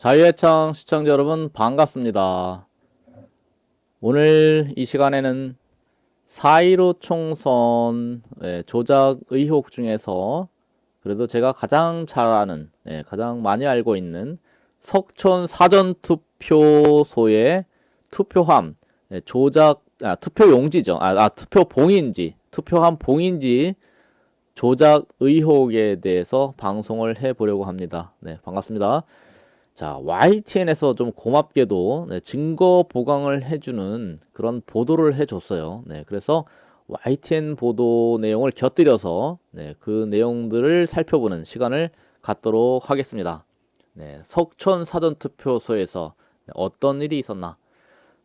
자유의창 시청자 여러분 반갑습니다. 오늘 이 시간에는 4.15 총선 조작 의혹 중에서 그래도 제가 가장 잘 아는, 가장 많이 알고 있는 석촌 사전투표소의 투표함 조작, 투표용지죠. 투표봉인지, 투표함 봉인지 조작 의혹에 대해서 방송을 해보려고 합니다. 네, 반갑습니다. 자, YTN에서 좀 고맙게도 증거 보강을 해주는 그런 보도를 해줬어요. 네, 그래서 YTN 보도 내용을 곁들여서 그 내용들을 살펴보는 시간을 갖도록 하겠습니다. 네, 석촌 사전투표소에서 어떤 일이 있었나?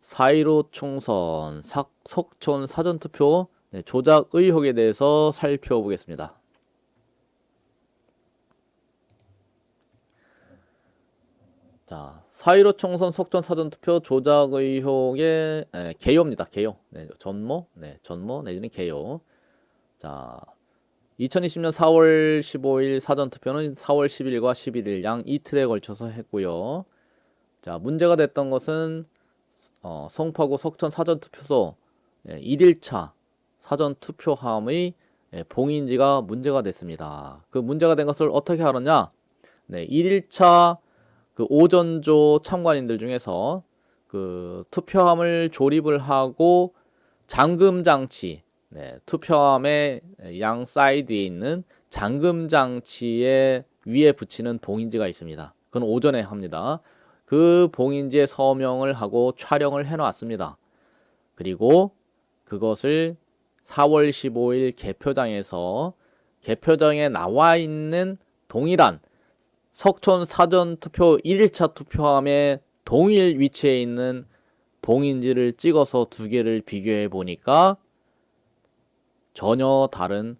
4.15 총선 석촌 사전투표 조작 의혹에 대해서 살펴보겠습니다. 자, 4.15 총선 석촌 사전투표 조작 의혹의 개요입니다. 개요. 전모 내지는 개요. 자, 2020년 4월 15일 사전투표는 4월 10일과 11일 양 이틀에 걸쳐서 했고요. 자, 문제가 됐던 것은 송파구 석촌 사전투표소 1일차 사전투표함의 봉인지가 문제가 됐습니다. 그 문제가 된 것을 어떻게 알았냐? 1일차 그 오전조 참관인들 중에서 그 투표함을 조립을 하고 잠금 장치, 투표함의 양 사이드에 있는 잠금 장치에 위에 붙이는 봉인지가 있습니다. 그건 오전에 합니다. 그 봉인지에 서명을 하고 촬영을 해놨습니다. 그리고 그것을 4월 15일 개표장에서 개표장에 나와 있는 동일한 석촌 사전투표 1일차 투표함에 동일 위치에 있는 봉인지를 찍어서 두 개를 비교해 보니까 전혀 다른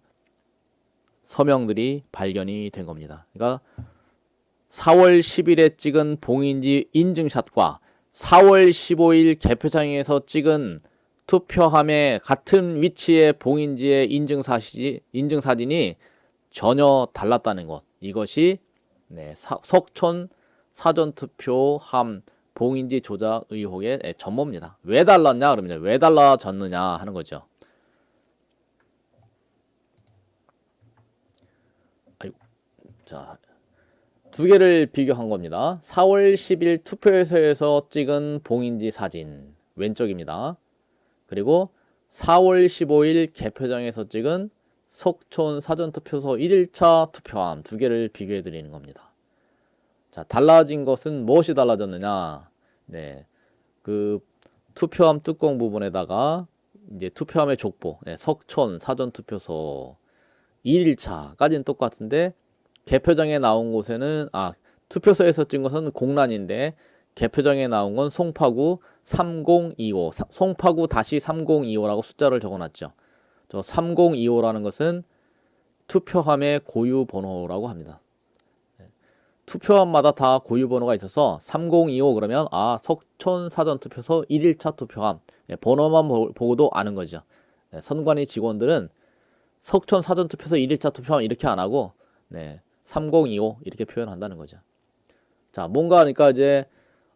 서명들이 발견이 된 겁니다. 그러니까 4월 10일에 찍은 봉인지 인증샷과 4월 15일 개표장에서 찍은 투표함의 같은 위치의 봉인지의 인증사진이 전혀 달랐다는 것. 이것이 석촌 사전투표함 봉인지 조작 의혹의 전모입니다. 왜 달랐냐? 그러면 왜 달라졌느냐 하는 거죠. 자, 두 개를 비교한 겁니다. 4월 10일 투표소에서 찍은 봉인지 사진 왼쪽입니다. 그리고 4월 15일 개표장에서 찍은 석촌 사전투표소 1일차 투표함 두 개를 비교해 드리는 겁니다. 자, 달라진 것은 무엇이 달라졌느냐? 그 투표함 뚜껑 부분에다가 이제 투표함의 족보, 석촌 사전투표소 1일차까지는 똑같은데 개표장에 나온 곳에는 투표소에서 찍은 것은 공란인데 개표장에 나온 건 송파구 3025, 송파구 다시 3025라고 숫자를 적어놨죠. 저 3025라는 것은 투표함의 고유 번호라고 합니다. 투표함마다 다 고유 번호가 있어서 3025 그러면 석촌 사전투표소 1일차 투표함 번호만 보고도 아는 거죠. 선관위 직원들은 석촌 사전투표소 1일차 투표함 이렇게 안 하고 3025 이렇게 표현한다는 거죠. 자, 뭔가 그러니까 이제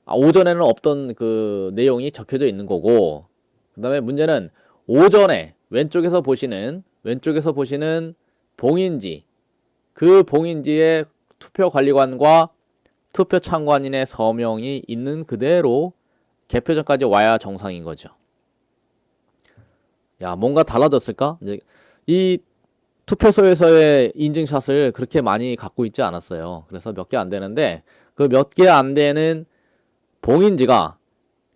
오전에는 없던 그 내용이 적혀져 있는 거고, 그 다음에 문제는 오전에 왼쪽에서 보시는 봉인지, 그 봉인지에 투표관리관과 투표참관인의 서명이 있는 그대로 개표전까지 와야 정상인 거죠. 야, 뭔가 달라졌을까? 이제 이 투표소에서의 인증샷을 그렇게 많이 갖고 있지 않았어요. 그래서 몇 개 안 되는데 그 몇 개 안 되는 봉인지가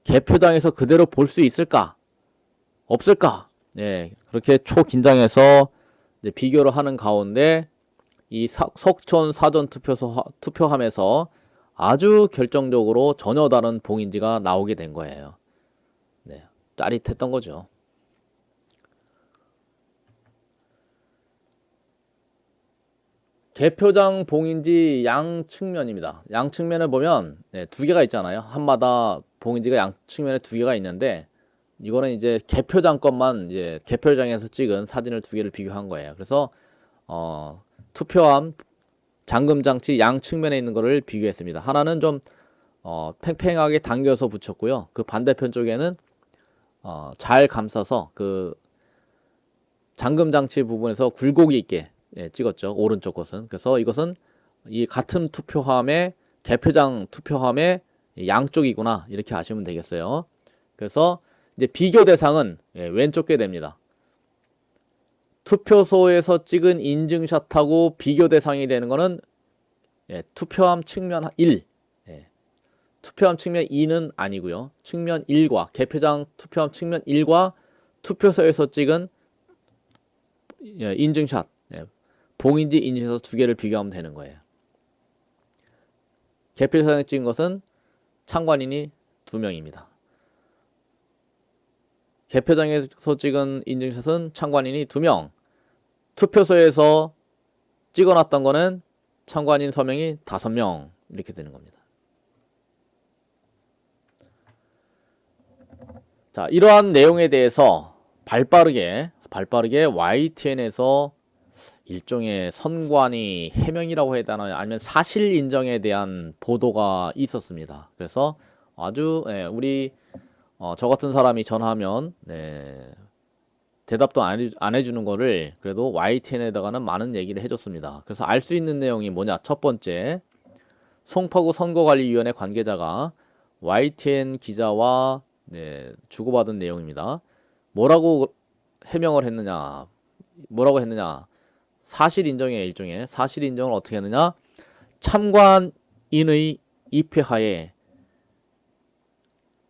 개표장에서 그대로 볼 수 있을까? 없을까? 그렇게 초긴장해서 비교를 하는 가운데 이 석촌 사전투표소 투표함에서 아주 결정적으로 전혀 다른 봉인지가 나오게 된 거예요. 짜릿했던 거죠. 개표장 봉인지 양 측면입니다. 양 측면을 보면 두 개가 있잖아요. 한마다 봉인지가 양 측면에 두 개가 있는데 이거는 이제 개표장 것만 이제 개표장에서 찍은 사진을 두 개를 비교한 거예요. 그래서 투표함 잠금 장치 양 측면에 있는 거를 비교했습니다. 하나는 좀 팽팽하게 당겨서 붙였고요. 그 반대편 쪽에는 잘 감싸서 그 잠금 장치 부분에서 굴곡이 있게 찍었죠. 오른쪽 것은. 그래서 이것은 이 같은 투표함의 개표장 투표함의 양쪽이구나 이렇게 아시면 되겠어요. 그래서 이제 비교 대상은 왼쪽 게 됩니다. 투표소에서 찍은 인증샷하고 비교 대상이 되는 거는 투표함 측면 1, 투표함 측면 2는 아니고요. 측면 1과 개표장 투표함 측면 1과 투표소에서 찍은 인증샷, 봉인지 인증샷 두 개를 비교하면 되는 거예요. 개표장에 찍은 것은 참관인이 2명입니다. 개표장에서 찍은 인증샷은 참관인이 2명, 투표소에서 찍어놨던 거는 참관인 서명이 5명 이렇게 되는 겁니다. 자, 이러한 내용에 대해서 발빠르게 YTN에서 일종의 선관위 해명이라고 해야 되나요? 아니면 사실 인정에 대한 보도가 있었습니다. 그래서 아주 우리 저 같은 사람이 전화하면 대답도 안 해주는 거를 그래도 YTN에다가는 많은 얘기를 해줬습니다. 그래서 알 수 있는 내용이 뭐냐? 첫 번째, 송파구 선거관리위원회 관계자가 YTN 기자와 주고받은 내용입니다. 뭐라고 해명을 했느냐? 사실 인정의 일종의 사실 인정을 어떻게 했느냐? 참관인의 입회하에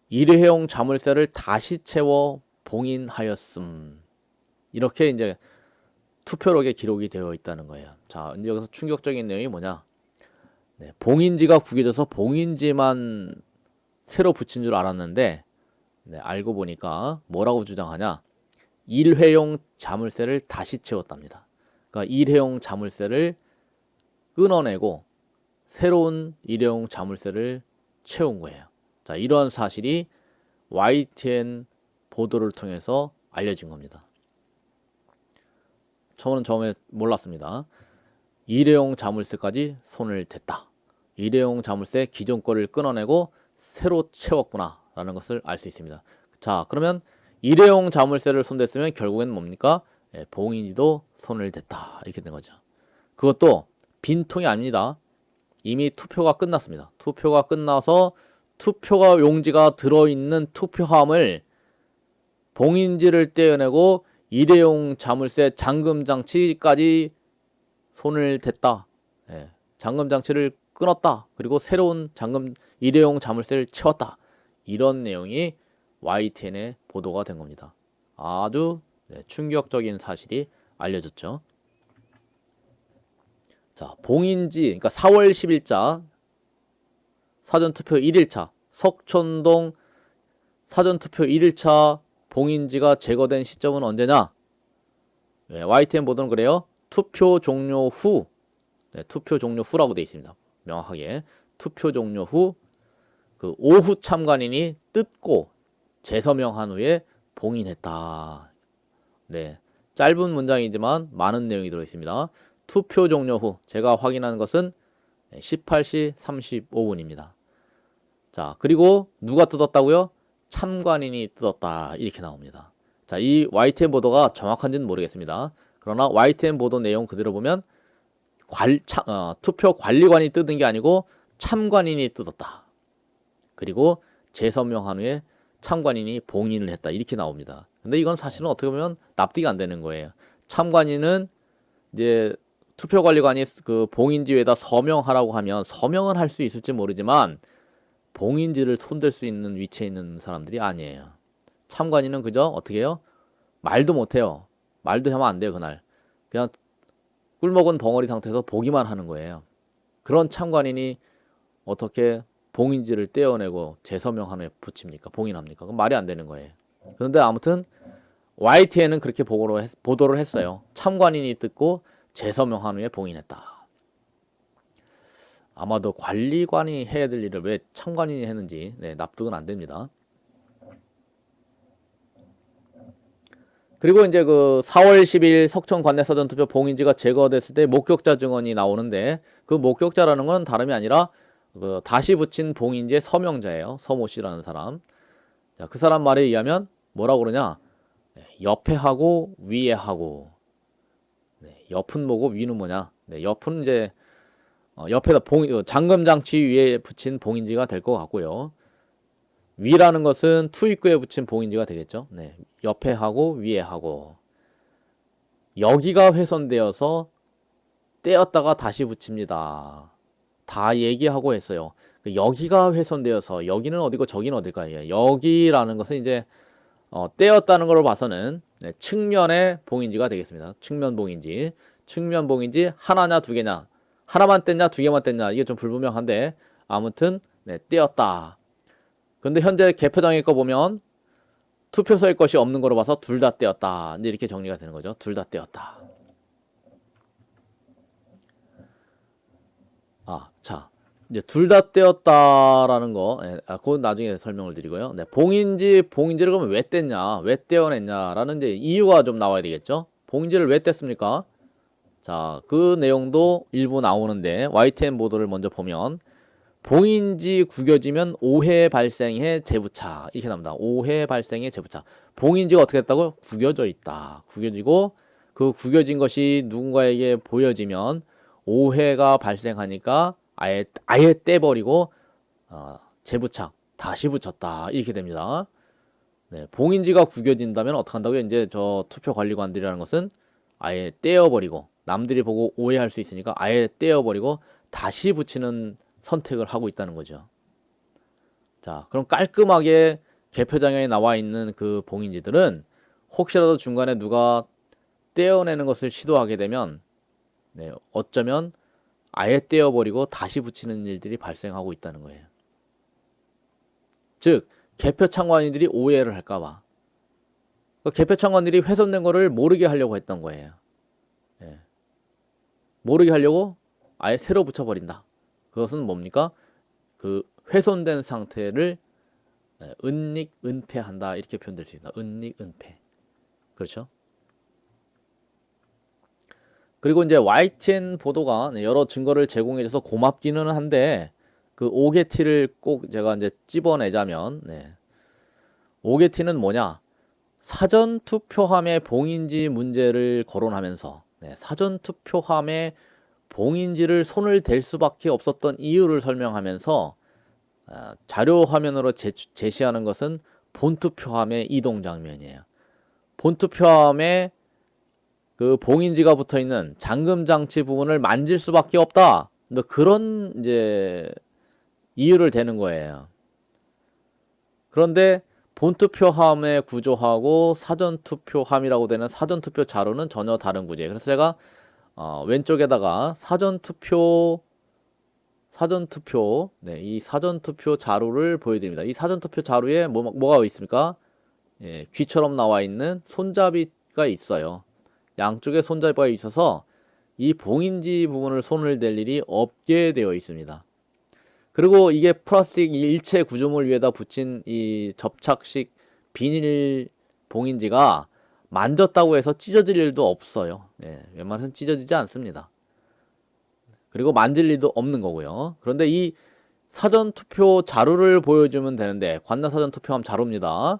일회용 자물쇠를 다시 채워 봉인하였음. 이렇게 이제 투표록에 기록이 되어 있다는 거예요. 자, 이제 여기서 충격적인 내용이 뭐냐? 봉인지가 구겨져서 봉인지만 새로 붙인 줄 알았는데 알고 보니까 뭐라고 주장하냐? 일회용 자물쇠를 다시 채웠답니다. 그러니까 일회용 자물쇠를 끊어내고 새로운 일회용 자물쇠를 채운 거예요. 자, 이러한 사실이 YTN 보도를 통해서 알려진 겁니다. 저는 처음에 몰랐습니다. 일회용 자물쇠까지 손을 댔다. 일회용 자물쇠 기존 거를 끊어내고 새로 채웠구나 라는 것을 알 수 있습니다. 자, 그러면 일회용 자물쇠를 손댔으면 결국엔 뭡니까? 봉인지도 손을 댔다 이렇게 된 거죠. 그것도 빈통이 아닙니다. 이미 투표가 끝났습니다. 투표가 끝나서 투표가 용지가 들어있는 투표함을 봉인지를 떼어내고 일회용 자물쇠 잠금 장치까지 손을 댔다. 잠금 장치를 끊었다. 그리고 새로운 일회용 자물쇠를 채웠다. 이런 내용이 YTN에 보도가 된 겁니다. 아주 충격적인 사실이 알려졌죠. 자, 봉인지, 그러니까 4월 10일자 사전투표 1일차 석촌동 사전투표 1일차 봉인지가 제거된 시점은 언제냐? YTN 보도는 그래요. 투표 종료 후, 투표 종료 후라고 되어 있습니다. 명확하게 투표 종료 후 그 오후 참관인이 뜯고 재서명한 후에 봉인했다. 짧은 문장이지만 많은 내용이 들어 있습니다. 투표 종료 후 제가 확인한 것은 18시 35분입니다. 자, 그리고 누가 뜯었다고요? 참관인이 뜯었다. 이렇게 나옵니다. 자, 이 YTN 보도가 정확한지는 모르겠습니다. 그러나 YTN 보도 내용 그대로 보면 투표 관리관이 뜯은 게 아니고 참관인이 뜯었다. 그리고 재서명한 후에 참관인이 봉인을 했다. 이렇게 나옵니다. 근데 이건 사실은 어떻게 보면 납득이 안 되는 거예요. 참관인은 이제 투표관리관이 그 봉인지에다 서명하라고 하면 서명은 할 수 있을지 모르지만 봉인지를 손댈 수 있는 위치에 있는 사람들이 아니에요. 참관인은 그저 어떻게 해요? 말도 못해요. 말도 하면 안 돼요. 그날 그냥 꿀먹은 벙어리 상태에서 보기만 하는 거예요. 그런 참관인이 어떻게 봉인지를 떼어내고 재서명한 후에 붙입니까? 봉인합니까? 그건 말이 안 되는 거예요. 그런데 아무튼 YTN은 그렇게 보도를 했어요. 참관인이 뜯고 재서명한 후에 봉인했다. 아마도 관리관이 해야 될 일을 왜 참관인이 했는지 납득은 안 됩니다. 그리고 이제 그 4월 10일 석천 관내사전투표 봉인지가 제거됐을 때 목격자 증언이 나오는데 그 목격자라는 건 다름이 아니라 그 다시 붙인 봉인지의 서명자예요. 서모 씨라는 사람. 자, 그 사람 말에 의하면 뭐라고 그러냐? 옆에 하고 위에 하고. 네, 옆은 뭐고 위는 뭐냐? 네, 옆은 이제 옆에다 잠금 장치 위에 붙인 봉인지가 될 것 같고요. 위라는 것은 투입구에 붙인 봉인지가 되겠죠. 네, 옆에 하고 위에 하고. 여기가 훼손되어서 떼었다가 다시 붙입니다. 다 얘기하고 했어요. 여기가 훼손되어서 여기는 어디고 저기는 어딜까요? 여기라는 것은 이제 떼었다는 걸로 봐서는 네, 측면의 봉인지가 되겠습니다. 측면 봉인지. 측면 봉인지 하나냐 두 개냐. 하나만 뗐냐 두 개만 뗐냐. 이게 좀 불분명한데 아무튼 네, 떼었다. 근데 현재 개표장의 거 보면 투표소의 것이 없는 거로 봐서 둘 다 떼었다. 이제 이렇게 정리가 되는 거죠. 둘 다 떼었다. 자, 이제 둘 다 떼었다라는 거, 그건 나중에 설명을 드리고요. 네, 봉인지를 그러면 왜 뗐냐, 왜 떼어냈냐라는 이제 이유가 좀 나와야 되겠죠. 봉인지를 왜 뗐습니까? 자, 그 내용도 일부 나오는데 YTN 보도를 먼저 보면 봉인지 구겨지면 오해 발생해 재부착 이렇게 나옵니다. 오해 발생해 재부착. 봉인지가 어떻게 됐다고요? 구겨져 있다. 구겨지고 그 구겨진 것이 누군가에게 보여지면 오해가 발생하니까 아예 떼버리고 재부착 다시 붙였다 이렇게 됩니다. 네, 봉인지가 구겨진다면 어떻게 한다고요? 이제 저 투표관리관들이라는 것은 아예 떼어버리고 남들이 보고 오해할 수 있으니까 아예 떼어버리고 다시 붙이는 선택을 하고 있다는 거죠. 자, 그럼 깔끔하게 개표장에 나와 있는 그 봉인지들은 혹시라도 중간에 누가 떼어내는 것을 시도하게 되면 네, 어쩌면 아예 떼어버리고 다시 붙이는 일들이 발생하고 있다는 거예요. 즉, 개표 참관인들이 오해를 할까봐. 그 개표 참관인들이 훼손된 거를 모르게 하려고 했던 거예요. 예. 모르게 하려고 아예 새로 붙여버린다. 그것은 뭡니까? 그 훼손된 상태를 은닉, 은폐한다. 이렇게 표현될 수 있다. 은닉, 은폐. 그렇죠? 그리고 이제 YTN 보도가 여러 증거를 제공해줘서 고맙기는 한데 그 오게티를 꼭 제가 이제 찝어내자면 오게티는 뭐냐? 사전 투표함의 봉인지 문제를 거론하면서 사전 투표함의 봉인지를 손을 댈 수밖에 없었던 이유를 설명하면서 자료 화면으로 제시하는 것은 본투표함의 이동 장면이에요. 본투표함에 그 봉인지가 붙어 있는 잠금 장치 부분을 만질 수밖에 없다. 그런 이제 이유를 대는 거예요. 그런데 본투표함의 구조하고 사전투표함이라고 되는 사전투표 자료는 전혀 다른 구조예요. 그래서 제가 왼쪽에다가 사전투표 이 사전투표 자료를 보여드립니다. 이 사전투표 자료에 뭐가 있습니까? 예, 귀처럼 나와 있는 손잡이가 있어요. 양쪽에 손잡이가 있어서 이 봉인지 부분을 손을 댈 일이 없게 되어 있습니다. 그리고 이게 플라스틱 일체 구조물 위에다 붙인 이 접착식 비닐 봉인지가 만졌다고 해서 찢어질 일도 없어요. 웬만해서는 찢어지지 않습니다. 그리고 만질 일도 없는 거고요. 그런데 이 사전투표 자료를 보여주면 되는데 관내 사전투표함 자료입니다.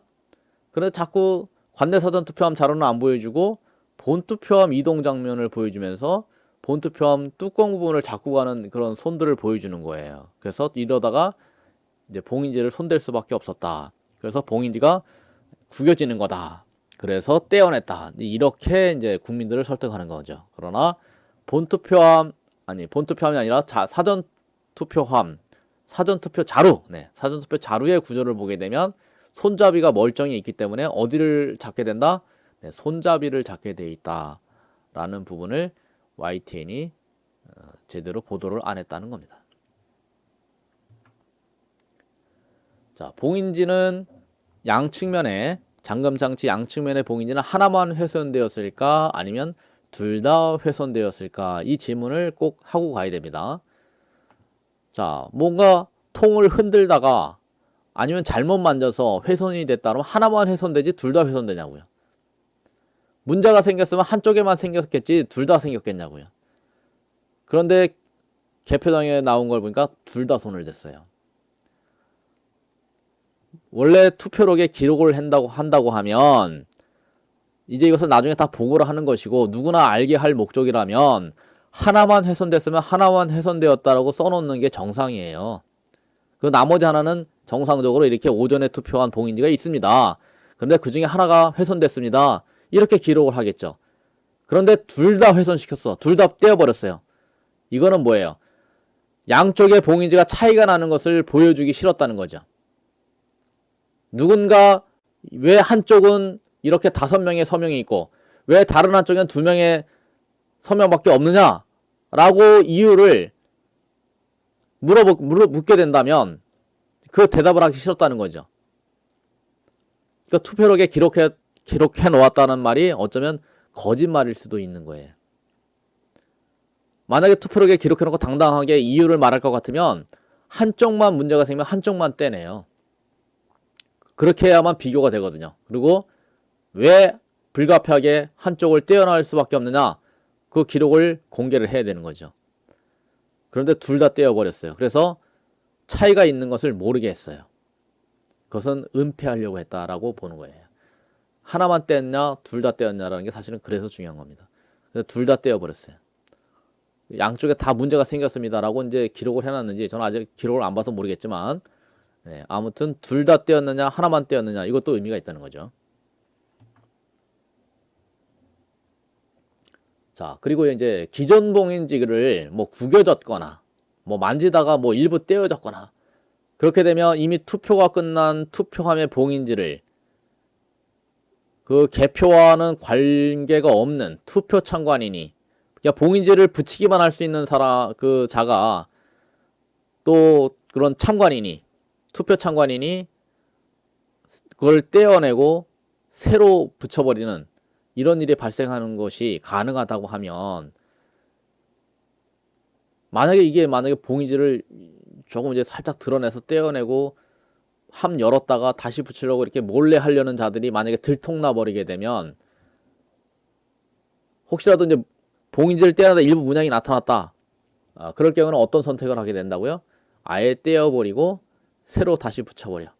그런데 자꾸 관내 사전투표함 자료는 안 보여주고 본투표함 이동 장면을 보여주면서 본투표함 뚜껑 부분을 잡고 가는 그런 손들을 보여주는 거예요. 그래서 이러다가 이제 봉인지를 손댈 수밖에 없었다. 그래서 봉인지가 구겨지는 거다. 그래서 떼어냈다. 이렇게 이제 국민들을 설득하는 거죠. 그러나 본투표함이 아니라 사전투표함, 사전투표 자루, 사전투표 자루의 구조를 보게 되면 손잡이가 멀쩡히 있기 때문에 어디를 잡게 된다? 손잡이를 잡게 돼 있다라는 부분을 YTN이 제대로 보도를 안 했다는 겁니다. 자, 봉인지는 양측면에 잠금장치 양측면의 봉인지는 하나만 훼손되었을까 아니면 둘 다 훼손되었을까 이 질문을 꼭 하고 가야 됩니다. 자, 뭔가 통을 흔들다가 아니면 잘못 만져서 훼손이 됐다면 하나만 훼손되지 둘 다 훼손되냐고요. 문제가 생겼으면 한쪽에만 생겼겠지 둘 다 생겼겠냐고요. 그런데 개표장에 나온 걸 보니까 둘 다 손을 댔어요. 원래 투표록에 기록을 한다고 하면 이제 이것을 나중에 다 보고를 하는 것이고 누구나 알게 할 목적이라면 하나만 훼손됐으면 하나만 훼손되었다라고 써놓는 게 정상이에요. 그 나머지 하나는 정상적으로 이렇게 오전에 투표한 봉인지가 있습니다. 그런데 그 중에 하나가 훼손됐습니다. 이렇게 기록을 하겠죠. 그런데 둘 다 훼손시켰어. 둘 다 떼어버렸어요. 이거는 뭐예요? 양쪽의 봉인지가 차이가 나는 것을 보여주기 싫었다는 거죠. 누군가 왜 한쪽은 이렇게 5명의 서명이 있고 왜 다른 한쪽엔 2명의 서명밖에 없느냐? 라고 이유를 묻게 된다면 그 대답을 하기 싫었다는 거죠. 그러니까 투표록에 기록해 놓았다는 말이 어쩌면 거짓말일 수도 있는 거예요. 만약에 투표록에 기록해 놓고 당당하게 이유를 말할 것 같으면 한쪽만 문제가 생기면 한쪽만 떼내요. 그렇게 해야만 비교가 되거든요. 그리고 왜 불가피하게 한쪽을 떼어낼 수밖에 없느냐? 그 기록을 공개를 해야 되는 거죠. 그런데 둘 다 떼어버렸어요. 그래서 차이가 있는 것을 모르게 했어요. 그것은 은폐하려고 했다라고 보는 거예요. 하나만 떼었냐, 둘 다 떼었냐라는 게 사실은 그래서 중요한 겁니다. 그래서 둘 다 떼어버렸어요. 양쪽에 다 문제가 생겼습니다라고 이제 기록을 해놨는지 저는 아직 기록을 안 봐서 모르겠지만, 네, 아무튼 둘 다 떼었느냐, 하나만 떼었느냐 이것도 의미가 있다는 거죠. 자, 그리고 이제 기존 봉인지를 뭐 구겨졌거나 뭐 만지다가 뭐 일부 떼어졌거나 그렇게 되면 이미 투표가 끝난 투표함의 봉인지를 그 개표와는 관계가 없는 투표 참관인이 그냥 봉인지를 붙이기만 할 수 있는 사람 그 자가 또 그런 참관인이 투표 참관인이 그걸 떼어내고 새로 붙여버리는 이런 일이 발생하는 것이 가능하다고 하면 만약에 봉인지를 조금 이제 살짝 드러내서 떼어내고 함 열었다가 다시 붙이려고 이렇게 몰래 하려는 자들이 만약에 들통나 버리게 되면 혹시라도 이제 봉인지를 떼어내다 일부 문양이 나타났다. 그럴 경우는 어떤 선택을 하게 된다고요? 아예 떼어버리고 새로 다시 붙여버려.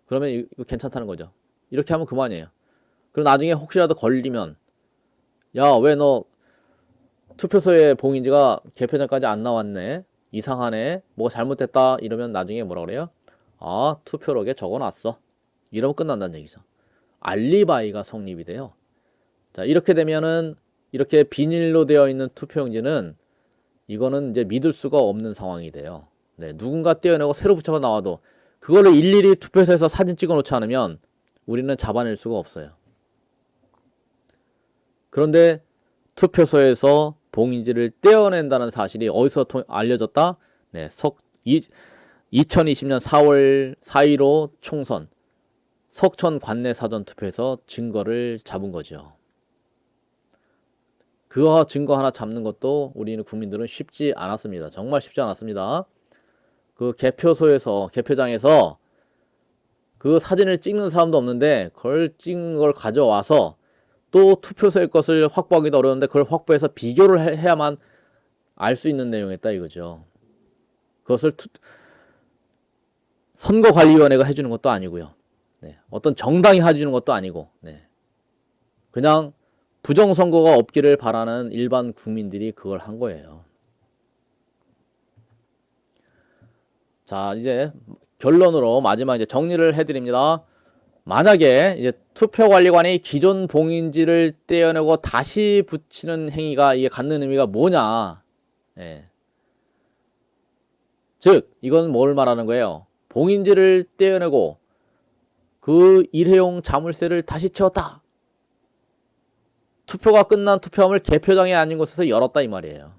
그러면 이거 괜찮다는 거죠. 이렇게 하면 그만이에요. 그리고 나중에 혹시라도 걸리면 야, 왜 너 투표소에 봉인지가 개표전까지 안 나왔네? 이상하네? 뭐가 잘못됐다? 이러면 나중에 뭐라 그래요? 아, 투표록에 적어놨어. 이러면 끝난다는 얘기죠. 알리바이가 성립이 돼요. 자, 이렇게 되면은 이렇게 비닐로 되어 있는 투표용지는 이거는 이제 믿을 수가 없는 상황이 돼요. 네, 누군가 떼어내고 새로 붙여서 나와도 그거를 일일이 투표소에서 사진 찍어 놓지 않으면 우리는 잡아낼 수가 없어요. 그런데 투표소에서 봉인지를 떼어낸다는 사실이 어디서 알려졌다? 네, 2020년 4월 4.15 총선 석천 관내 사전투표에서 증거를 잡은 거죠. 그 증거 하나 잡는 것도 우리는 국민들은 쉽지 않았습니다. 정말 쉽지 않았습니다. 그 개표장에서 그 사진을 찍는 사람도 없는데 그걸 찍은 걸 가져와서 또 투표소의 것을 확보하기도 어려운데 그걸 확보해서 비교를 해야만 알 수 있는 내용이었다 이거죠. 그것을 선거관리위원회가 해주는 것도 아니고요. 네, 어떤 정당이 해주는 것도 아니고 네, 그냥 부정선거가 없기를 바라는 일반 국민들이 그걸 한 거예요. 자, 이제 결론으로 마지막 이제 정리를 해드립니다. 만약에 이제 투표관리관이 기존 봉인지를 떼어내고 다시 붙이는 행위가 이게 갖는 의미가 뭐냐? 예. 즉, 이건 뭘 말하는 거예요? 봉인지를 떼어내고 그 일회용 자물쇠를 다시 채웠다. 투표가 끝난 투표함을 개표장이 아닌 곳에서 열었다 이 말이에요.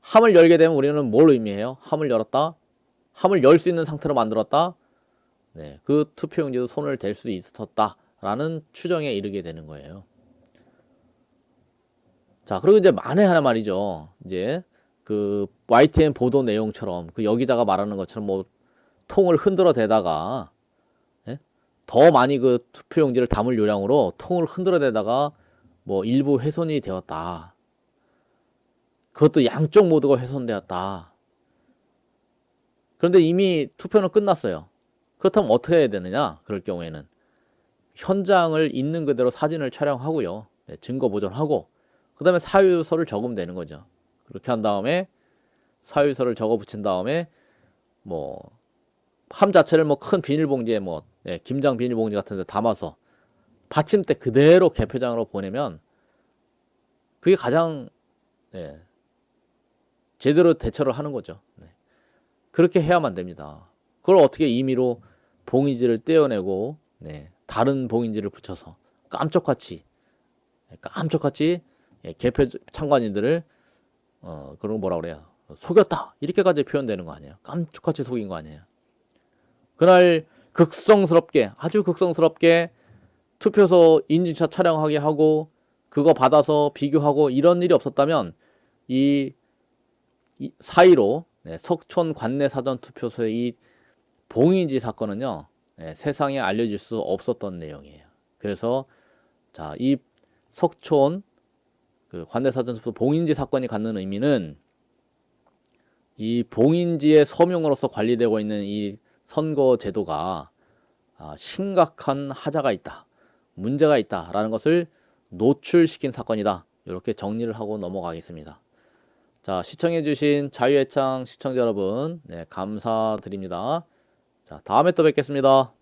함을 열게 되면 우리는 뭘 의미해요? 함을 열었다. 함을 열 수 있는 상태로 만들었다. 네, 그 투표용지도 손을 댈 수 있었다라는 추정에 이르게 되는 거예요. 자, 그리고 이제 만에 하나 말이죠. 이제 그 YTN 보도 내용처럼 그 여기자가 말하는 것처럼 뭐 통을 흔들어 대다가 예? 더 많이 그 투표용지를 담을 요량으로 통을 흔들어 대다가 뭐 일부 훼손이 되었다. 그것도 양쪽 모두가 훼손되었다. 그런데 이미 투표는 끝났어요. 그렇다면 어떻게 해야 되느냐? 그럴 경우에는 현장을 있는 그대로 사진을 촬영하고요. 네, 증거 보존하고 그 다음에 사유서를 적으면 되는 거죠. 그렇게 한 다음에 사유서를 적어 붙인 다음에 뭐 함 자체를 뭐 큰 비닐봉지에 뭐 김장 비닐봉지 같은 데 담아서 받침대 그대로 개표장으로 보내면 그게 가장 제대로 대처를 하는 거죠. 그렇게 해야만 됩니다. 그걸 어떻게 임의로 봉인지를 떼어내고 다른 봉인지를 붙여서 깜짝같이 개표 참관인들을 그런 거 뭐라 그래요? 속였다 이렇게까지 표현되는 거 아니에요? 깜짝같이 속인 거 아니에요? 그날 극성스럽게 아주 극성스럽게 투표소 인증샷 촬영하게 하고 그거 받아서 비교하고 이런 일이 없었다면 이 사이로 석촌 관내 사전 투표소의 이 봉인지 사건은요 세상에 알려질 수 없었던 내용이에요. 그래서 자, 이 석촌 그 관내 사전 투표 봉인지 사건이 갖는 의미는 이 봉인지의 서명으로서 관리되고 있는 이 선거 제도가 심각한 하자가 있다, 문제가 있다라는 것을 노출시킨 사건이다. 이렇게 정리를 하고 넘어가겠습니다. 자, 시청해주신 자유애창 시청자 여러분, 감사드립니다. 자, 다음에 또 뵙겠습니다.